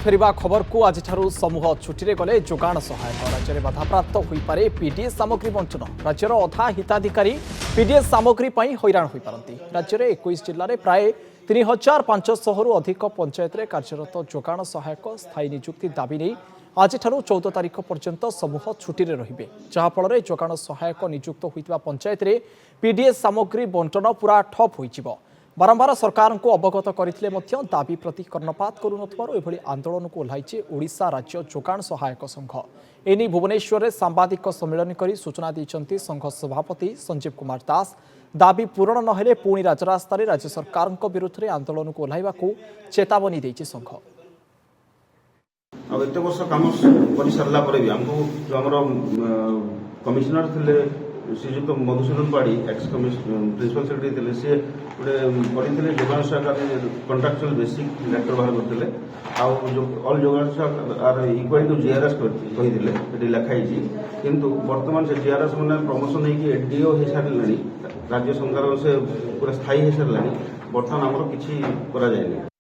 फेरिबा खबर को आज समूह छुट्टी गले जोगाण सहायक राज्य में बाधाप्राप्त हो पारे पीडीएस सामग्री बंटन राज्यर अधा हिताधिकारी पीडीएस सामग्री हैरान हो पारती राज्य में 21 जिले में प्राय 3500 रु अधिक पंचायत में कार्यरत जोगाण सहायक स्थायी नियुक्ति दाबी नहीं आज 14 तारीख पर्यंत समूह छुट्टी रे जहाँफल जोगाण सहायक नियुक्त होता पंचायत में पीडीएस सामग्री बंटन पूरा ठप हो बारंबार सरकार को अवगत करते दाबी प्रति कर्णपात करुन आंदोलन को ओह्लाई ओडिशा राज्य जोगाण सहायक संघ एने भुवनेश्वर में सांबादिक सम्मेलन कर सूचना देते संघ सभापति संजीव कुमार दास दाबी पूरण नहेले पुणी राजरास्ता राज्य सरकार विरुद्ध में आंदोलन को ओह्लाइबा चेतावनी देछि संघ। अब एत वर्ष कम कर सारा भी आमको जो आम कमिशनर थे श्रीजुक्त मधुसूदन पाड़ी एक्स प्रिंसिपल सेक्रेटरी थे सी गोटे पढ़ी जोगाण सहायक कंट्राक्चुअल बेसिक लेटर बाहर करते ऑल जोगाण सहायक इक्वाल टू जीआरएस कही लिखाई किंतु वर्तमान से जीआरएस मैंने प्रमोशन होगी एडीओ हो सारे राज्य सरकार से पूरा स्थायी हो सारे बर्तमान आमर किसी